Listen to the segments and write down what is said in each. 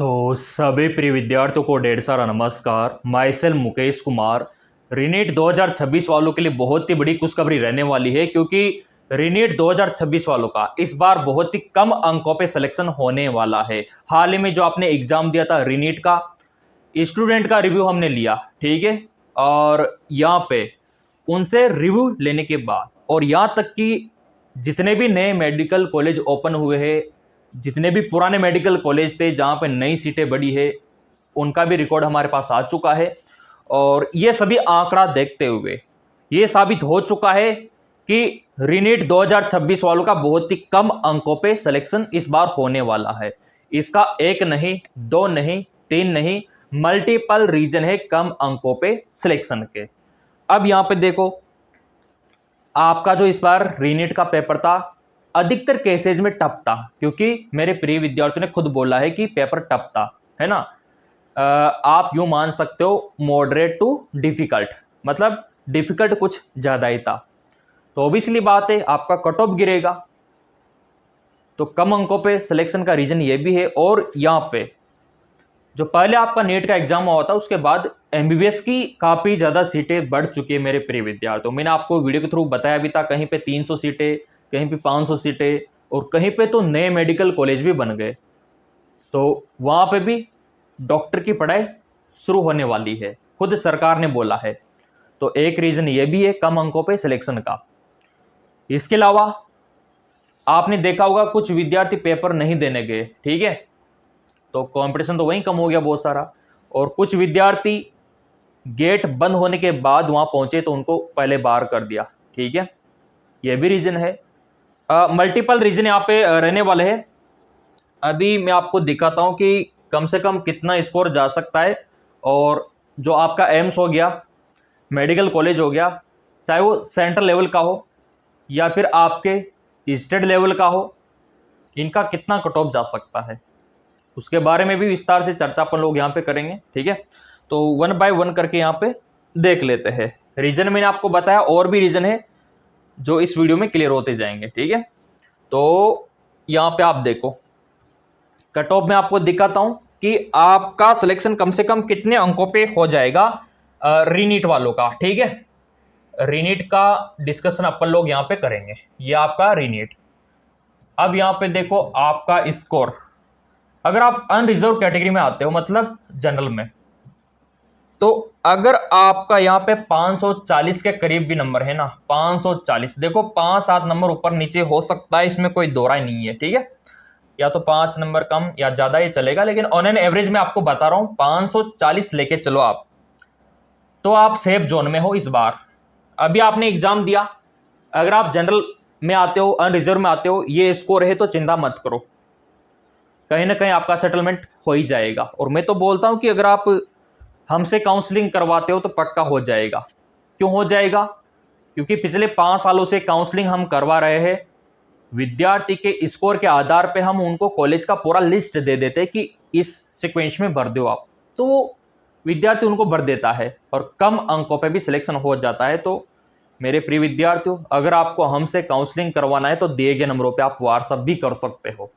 सभी प्रिय विद्यार्थियों को ढेर सारा नमस्कार। My self Mukesh Kumar. रीनीट 2026 वालों के लिए बहुत ही बड़ी खुशखबरी रहने वाली है, क्योंकि रीनीट 2026 वालों का इस बार बहुत ही कम अंकों पे सिलेक्शन होने वाला है। हाल ही में जो आपने एग्जाम दिया था रीनीट का, स्टूडेंट का रिव्यू हमने लिया, ठीक है। और यहाँ पे उनसे रिव्यू लेने के बाद और यहाँ तक कि जितने भी नए मेडिकल कॉलेज ओपन हुए हैं, जितने भी पुराने मेडिकल कॉलेज थे जहाँ पे नई सीटें बढ़ी है, उनका भी रिकॉर्ड हमारे पास आ चुका है। और ये सभी आंकड़ा देखते हुए ये साबित हो चुका है कि रीनीट 2026 वालों का बहुत ही कम अंकों पे सिलेक्शन इस बार होने वाला है। इसका एक नहीं, दो नहीं, तीन नहीं, मल्टीपल रीजन है कम अंकों पे सिलेक्शन के। अब यहां पे देखो, आपका जो इस बार रीनीट का पेपर था अधिकतर केसेज में टफ था, क्योंकि मेरे प्रिय विद्यार्थियों ने खुद बोला है कि पेपर टफ था, है ना। आप यूं मान सकते हो मॉडरेट टू डिफिकल्ट, मतलब डिफिकल्ट कुछ ज्यादा ही था। तो ऑब्वियसली बात है आपका कट ऑफ गिरेगा, तो कम अंकों पे सिलेक्शन का रीजन ये भी है। और यहाँ पे जो पहले आपका नीट का एग्जाम हुआ था, उसके बाद एमबीबीएस की काफ़ी ज़्यादा सीटें बढ़ चुकी है मेरे प्रिय विद्यार्थियों। मैंने आपको वीडियो के थ्रू बताया भी था, कहीं पे 300 सीटें, कहीं पे 500 सीटें, और कहीं पे तो नए मेडिकल कॉलेज भी बन गए। तो वहाँ पे भी डॉक्टर की पढ़ाई शुरू होने वाली है, खुद सरकार ने बोला है। तो एक रीज़न ये भी है कम अंकों पे सिलेक्शन का। इसके अलावा आपने देखा होगा कुछ विद्यार्थी पेपर नहीं देने गए, ठीक है, तो कंपटीशन तो वहीं कम हो गया बहुत सारा। और कुछ विद्यार्थी गेट बंद होने के बाद वहां पहुंचे तो उनको पहले बाहर कर दिया, ठीक है, यह भी रीजन है। मल्टीपल रीजन यहाँ पे रहने वाले हैं। अभी मैं आपको दिखाता हूं कि कम से कम कितना स्कोर जा सकता है। और जो आपका एम्स हो गया, मेडिकल कॉलेज हो गया, चाहे वो सेंट्रल लेवल का हो या फिर आपके स्टेट लेवल का हो, इनका कितना कट ऑफ जा सकता है, उसके बारे में भी विस्तार से चर्चा अपन लोग यहाँ पे करेंगे, ठीक है। तो वन बाय वन करके यहाँ पे देख लेते हैं। रीजन मैंने आपको बताया, और भी रीजन है जो इस वीडियो में क्लियर होते जाएंगे, ठीक है। तो यहाँ पे आप देखो, कट ऑफ में आपको दिखाता हूँ कि आपका सिलेक्शन कम से कम कितने अंकों पे हो जाएगा रीनीट वालों का, ठीक है। रीनीट का डिस्कशन अपन लोग यहाँ पे करेंगे। ये आपका रीनीट। अब यहाँ पे देखो आपका स्कोर, अगर आप अनरिजर्व कैटेगरी में आते हो, मतलब जनरल में, तो अगर आपका यहाँ पे 540 के करीब भी नंबर है ना, 540, देखो 5-7 नंबर ऊपर नीचे हो सकता है, इसमें कोई दो राय नहीं है, ठीक है। या तो 5 नंबर कम या ज्यादा ये चलेगा, लेकिन ऑन एन एवरेज में आपको बता रहा हूं 540 लेके चलो आप, तो आप सेफ जोन में हो इस बार। अभी आपने एग्जाम दिया, अगर आप जनरल में आते हो, अनरिजर्व में आते हो, ये स्कोर है तो चिंता मत करो, कहीं ना कहीं आपका सेटलमेंट हो ही जाएगा। और मैं तो बोलता हूं कि अगर आप हमसे काउंसलिंग करवाते हो तो पक्का हो जाएगा। क्यों हो जाएगा? क्योंकि पिछले 5 सालों से काउंसलिंग हम करवा रहे हैं। विद्यार्थी के स्कोर के आधार पे हम उनको कॉलेज का पूरा लिस्ट दे देते हैं कि इस सीक्वेंस में भर दो आप, तो वो विद्यार्थी उनको भर देता है और कम अंकों पे भी सिलेक्शन हो जाता है। तो मेरे प्रिय विद्यार्थियों, अगर आपको हमसे काउंसलिंग करवाना है तो दिए गए नंबरों पे आप व्हाट्सअप भी कर सकते हो,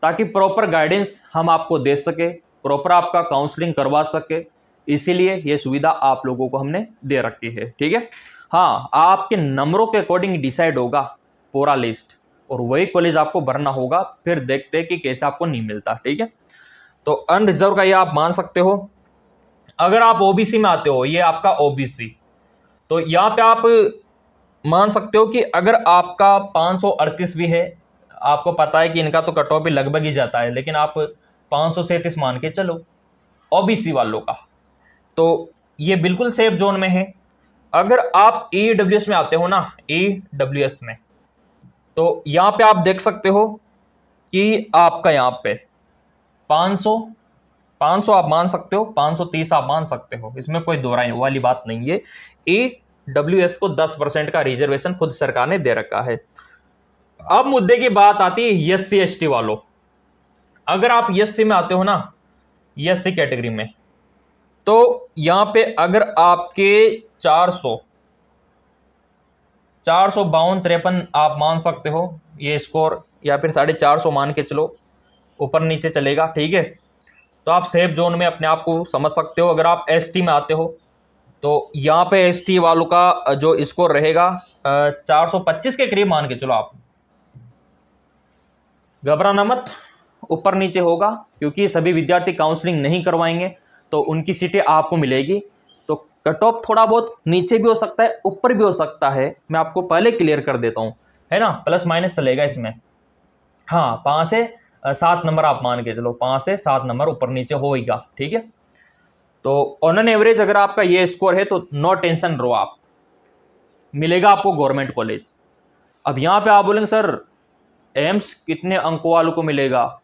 ताकि प्रॉपर गाइडेंस हम आपको दे सके, प्रॉपर आपका काउंसलिंग करवा सके। इसीलिए ये सुविधा आप लोगों को हमने दे रखी है, ठीक है। हाँ, आपके नंबरों के अकॉर्डिंग डिसाइड होगा पूरा लिस्ट, और वही कॉलेज आपको भरना होगा। फिर देखते हैं कि कैसे आपको नहीं मिलता, ठीक है। तो अनरिजर्व का ये आप मान सकते हो। अगर आप ओबीसी में आते हो, ये आपका ओबीसी, तो यहाँ पे आप मान सकते हो कि अगर आपका 538 भी है, आपको पता है कि इनका तो कट ऑफ भी लगभग ही जाता है, लेकिन आप 537 मान के चलो ओबीसी वालों का, तो ये बिल्कुल सेफ जोन में है। अगर आप ईडब्ल्यूएस में आते हो ना, ईडब्ल्यूएस में, तो यहाँ पे आप देख सकते हो कि आपका यहाँ पे 500 आप मान सकते हो, 530 आप मान सकते हो, इसमें कोई दो राय वाली बात नहीं है। ईडब्ल्यूएस को 10% का रिजर्वेशन खुद सरकार ने दे रखा है। अब मुद्दे की बात आती है एससी एसटी वालों। अगर आप एससी में आते हो ना, एससी कैटेगरी में, तो यहां पे अगर आपके 452, 53 आप मान सकते हो ये स्कोर, या फिर 450 मान के चलो, ऊपर नीचे चलेगा, ठीक है। तो आप सेफ जोन में अपने आप को समझ सकते हो। अगर आप एसटी में आते हो तो यहाँ पे एसटी वालों का जो स्कोर रहेगा 425 के करीब मान के चलो आप। घबराना मत, ऊपर नीचे होगा क्योंकि सभी विद्यार्थी काउंसलिंग नहीं करवाएंगे तो उनकी सीटें आपको मिलेगी। तो कट ऑफ थोड़ा बहुत नीचे भी हो सकता है, ऊपर भी हो सकता है, मैं आपको पहले क्लियर कर देता हूँ, है ना। प्लस माइनस चलेगा इसमें। हाँ, 5 से 7 नंबर आप मान के चलो, 5 से 7 नंबर ऊपर नीचे होगा, ठीक है। तो ऑन एन एवरेज अगर आपका ये स्कोर है तो नो टेंशन रहो आप, मिलेगा आपको गवर्नमेंट कॉलेज। अब यहाँ पे आप बोलेंगे सर एम्स कितने अंकों वालों को मिलेगा,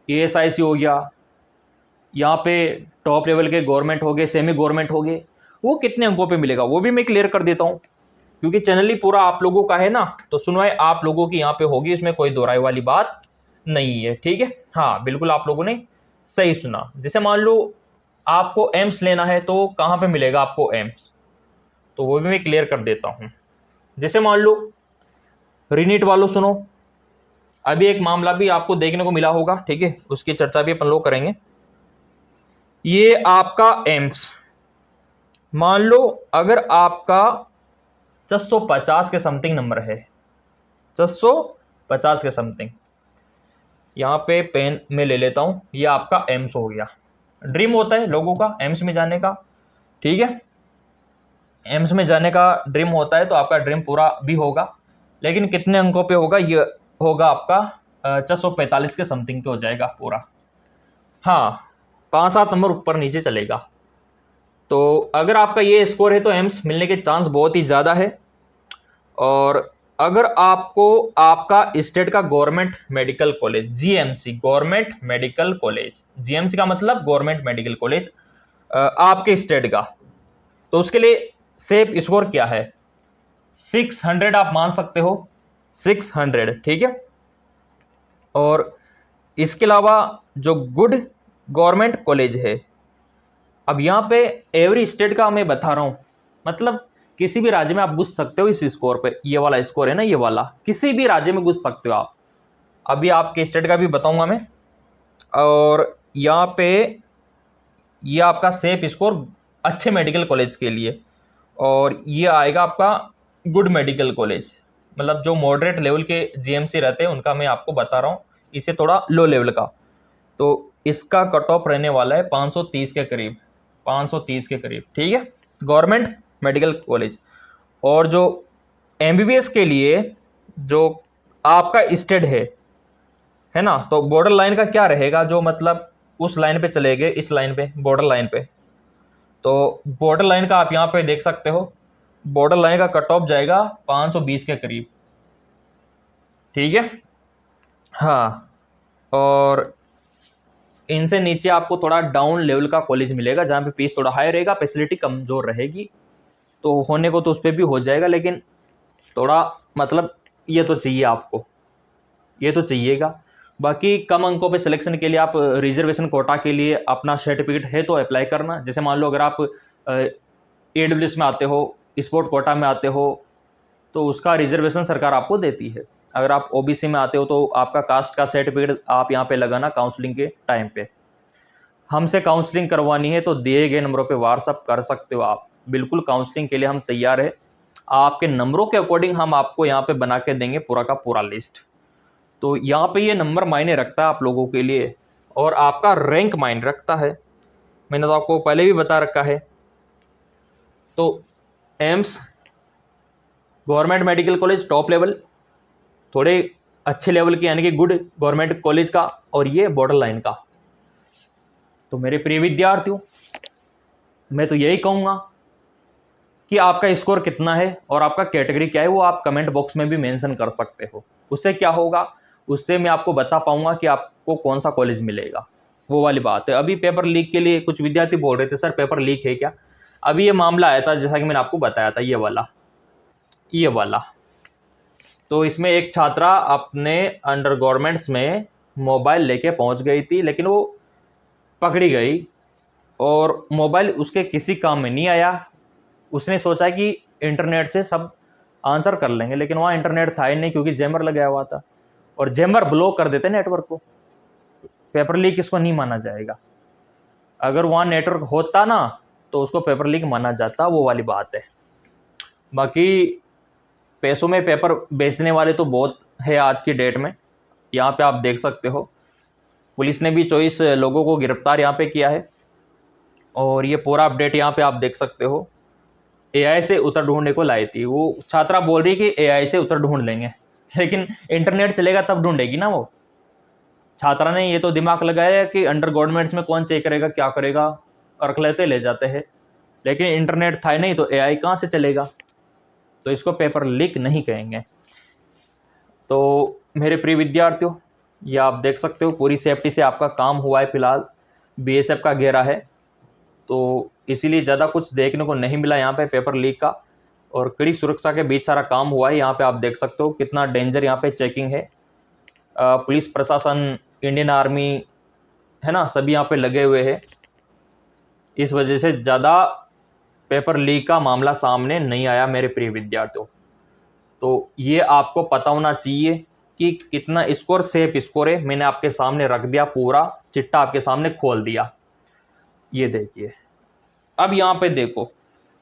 एएसआईसी हो गया, यहाँ पे टॉप लेवल के गवर्नमेंट हो गए, सेमी गवर्नमेंट हो गए, वो कितने अंकों पे मिलेगा वो भी मैं क्लियर कर देता हूँ, क्योंकि चैनल ही पूरा आप लोगों का है ना, तो सुनवाई आप लोगों की यहाँ पे होगी, इसमें कोई दोहराई वाली बात नहीं है, ठीक है। हाँ बिल्कुल, आप लोगों ने सही सुना। जैसे मान लो आपको एम्स लेना है तो कहाँ पे मिलेगा आपको एम्स, तो वो भी मैं क्लियर कर देता हूँ। जैसे मान लो रीनीट वालों सुनो, अभी एक मामला भी आपको देखने को मिला होगा, ठीक है, उसकी चर्चा भी अपन लोग करेंगे। ये आपका एम्स, मान लो अगर आपका 650 के समथिंग नंबर है, 650 के समथिंग, यहाँ पे पेन में ले लेता हूँ, ये आपका एम्स हो गया। ड्रीम होता है लोगों का एम्स में जाने का, ठीक है, एम्स में जाने का ड्रीम होता है, तो आपका ड्रीम पूरा भी होगा, लेकिन कितने अंकों पे होगा, ये होगा आपका 645 के समथिंग पे हो जाएगा पूरा। हाँ, 5-7 नंबर ऊपर नीचे चलेगा। तो अगर आपका ये स्कोर है तो एम्स मिलने के चांस बहुत ही ज़्यादा है। और अगर आपको आपका स्टेट का government medical college, GMC government medical college, GMC का मतलब गवर्नमेंट मेडिकल कॉलेज आपके स्टेट का, तो उसके लिए सेफ स्कोर क्या है, 600 आप मान सकते हो, 600, ठीक है। और इसके अलावा जो गुड गवर्नमेंट कॉलेज है, अब यहाँ पे एवरी स्टेट का मैं बता रहा हूँ, मतलब किसी भी राज्य में आप घुस सकते हो इस स्कोर पे, ये वाला स्कोर है ना, ये वाला किसी भी राज्य में घुस सकते हो आप। अभी आपके स्टेट का भी बताऊंगा मैं। और यहाँ पे ये आपका सेफ स्कोर अच्छे मेडिकल कॉलेज के लिए, और ये आएगा आपका गुड मेडिकल कॉलेज, मतलब जो मॉडरेट लेवल के जीएमसी रहते हैं उनका मैं आपको बता रहा हूँ, इससे थोड़ा लो लेवल का। तो इसका कट ऑफ रहने वाला है 530 के करीब, 530 के करीब, ठीक है, गवर्नमेंट मेडिकल कॉलेज। और जो एमबीबीएस के लिए जो आपका स्टेट है ना, तो बॉर्डर लाइन का क्या रहेगा, जो मतलब उस लाइन पे चले गए, इस लाइन पे, बॉर्डर लाइन पे, तो बॉर्डर लाइन का आप यहाँ पे देख सकते हो, बॉर्डर लाइन का कट ऑफ जाएगा 520 के करीब, ठीक है। हाँ, और इनसे नीचे आपको थोड़ा डाउन लेवल का कॉलेज मिलेगा जहाँ पे फीस थोड़ा हाई रहेगा, फैसिलिटी कमज़ोर रहेगी, तो होने को तो उस पर भी हो जाएगा, लेकिन थोड़ा मतलब ये तो चाहिए आपको, ये तो चाहिएगा। बाकी कम अंकों पे सिलेक्शन के लिए आप रिजर्वेशन कोटा के लिए अपना सर्टिफिकेट है तो अप्लाई करना। जैसे मान लो अगर आप AWS में आते हो, स्पोर्ट कोटा में आते हो, तो उसका रिजर्वेशन सरकार आपको देती है। अगर आप OBC में आते हो तो आपका कास्ट का सर्टिफिकेट आप यहाँ पे लगाना काउंसलिंग के टाइम पे। हमसे काउंसलिंग करवानी है तो दिए गए नंबरों पे व्हाट्सअप कर सकते हो आप, बिल्कुल काउंसलिंग के लिए हम तैयार है। आपके नंबरों के अकॉर्डिंग हम आपको यहाँ पे बना के देंगे पूरा का पूरा लिस्ट। तो यहाँ पे ये नंबर मायने रखता है आप लोगों के लिए, और आपका रैंक मायने रखता है, मैंने तो आपको पहले भी बता रखा है। तो AIIMS government medical college top level, थोड़े अच्छे लेवल के यानी कि गुड गवर्नमेंट कॉलेज का, और ये बॉर्डर लाइन का। तो मेरे प्रिय विद्यार्थियों, मैं तो यही कहूँगा कि आपका स्कोर कितना है और आपका कैटेगरी क्या है वो आप कमेंट बॉक्स में भी मेंशन कर सकते हो। उससे क्या होगा, उससे मैं आपको बता पाऊंगा कि आपको कौन सा कॉलेज मिलेगा, वो वाली बात है। अभी पेपर लीक के लिए कुछ विद्यार्थी बोल रहे थे सर पेपर लीक है क्या, अभी ये मामला आया था जैसा कि मैंने आपको बताया था, ये वाला। तो इसमें एक छात्रा अपने अंडर गवर्नमेंट्स में मोबाइल लेके पहुंच गई थी, लेकिन वो पकड़ी गई और मोबाइल उसके किसी काम में नहीं आया। उसने सोचा कि इंटरनेट से सब आंसर कर लेंगे, लेकिन वहाँ इंटरनेट था ही नहीं क्योंकि जैमर लगाया हुआ था, और जैमर ब्लॉक कर देते नेटवर्क को। पेपर लीक इसको नहीं माना जाएगा। अगर वहाँ नेटवर्क होता ना तो उसको पेपर लीक माना जाता, वो वाली बात है। बाकी पैसों में पेपर बेचने वाले तो बहुत है आज की डेट में। यहाँ पे आप देख सकते हो पुलिस ने भी 24 लोगों को गिरफ्तार यहाँ पे किया है। और ये पूरा अपडेट यहाँ पे आप देख सकते हो। एआई से उत्तर ढूंढने को लाई थी, वो छात्रा बोल रही कि एआई से उत्तर ढूंढ लेंगे, लेकिन इंटरनेट चलेगा तब ढूंढेगी ना वो। छात्रा ने ये तो दिमाग लगाया कि अंडर गवर्नमेंट्स में कौन चेक करेगा क्या करेगा, रख लेते ले जाते हैं, लेकिन इंटरनेट था ही नहीं तो एआई कहाँ से चलेगा। तो इसको पेपर लीक नहीं कहेंगे। तो मेरे प्रिय विद्यार्थियों, ये आप देख सकते हो पूरी सेफ्टी से आपका काम हुआ है। फिलहाल बीएसएफ का घेरा है तो इसीलिए ज़्यादा कुछ देखने को नहीं मिला यहाँ पे पेपर लीक का, और कड़ी सुरक्षा के बीच सारा काम हुआ है। यहाँ पे आप देख सकते हो कितना डेंजर यहाँ पे चेकिंग है। पुलिस प्रशासन, इंडियन आर्मी है ना, सभी यहाँ पे लगे हुए हैं। इस वजह से ज़्यादा पेपर लीक का मामला सामने नहीं आया मेरे प्रिय विद्यार्थियों। तो ये आपको पता होना चाहिए कि कितना स्कोर सेफ स्कोर है। मैंने आपके सामने रख दिया, पूरा चिट्टा आपके सामने खोल दिया। ये देखिए, अब यहाँ पे देखो,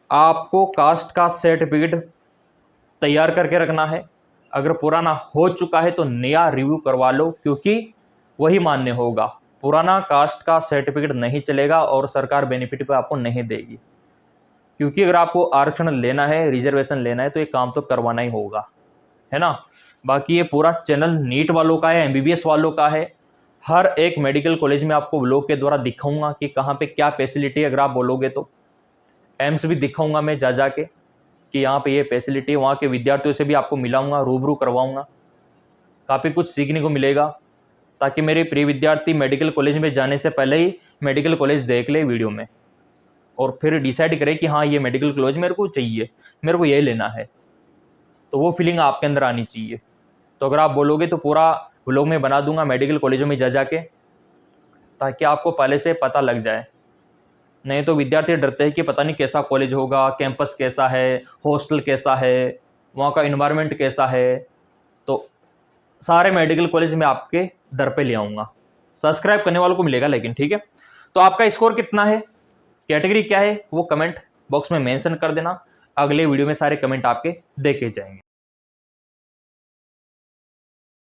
आपको कास्ट का सर्टिफिकेट तैयार करके रखना है। अगर पुराना हो चुका है तो नया रिव्यू करवा लो, क्योंकि वही मान्य होगा। पुराना कास्ट का सर्टिफिकेट नहीं चलेगा और सरकार बेनिफिट पे आपको नहीं देगी, क्योंकि अगर आपको आरक्षण लेना है, रिजर्वेशन लेना है, तो ये काम तो करवाना ही होगा, है ना। बाकी ये पूरा चैनल नीट वालों का है, एमबीबीएस वालों का है। हर एक मेडिकल कॉलेज में आपको ब्लॉग के द्वारा दिखाऊंगा कि कहाँ पे क्या फैसिलिटी है। अगर आप बोलोगे तो एम्स भी दिखाऊंगा मैं जा के कि यहाँ पे ये फैसिलिटी है। वहाँ के विद्यार्थियों से भी आपको मिलाऊंगा, रूबरू करवाऊंगा, काफ़ी कुछ सीखने को मिलेगा, ताकि मेरे प्रिय विद्यार्थी मेडिकल कॉलेज में जाने से पहले ही मेडिकल कॉलेज देख ले वीडियो में, और फिर डिसाइड करें कि हाँ ये मेडिकल कॉलेज मेरे को चाहिए, मेरे को ये लेना है। तो वो फीलिंग आपके अंदर आनी चाहिए। तो अगर आप बोलोगे तो पूरा व्लॉग में बना दूंगा मेडिकल कॉलेजों में जा के, ताकि आपको पहले से पता लग जाए। नहीं तो विद्यार्थी डरते हैं कि पता नहीं कैसा कॉलेज होगा, कैंपस कैसा है, हॉस्टल कैसा है, वहाँ का इन्वायरमेंट कैसा है। तो सारे मेडिकल कॉलेज में आपके दर पे ले आऊँगा। सब्सक्राइब करने वालों को मिलेगा लेकिन, ठीक है। तो आपका स्कोर कितना है, कैटेगरी क्या है, वो कमेंट बॉक्स में मेंशन कर देना। अगले वीडियो में सारे कमेंट आपके देखे जाएंगे।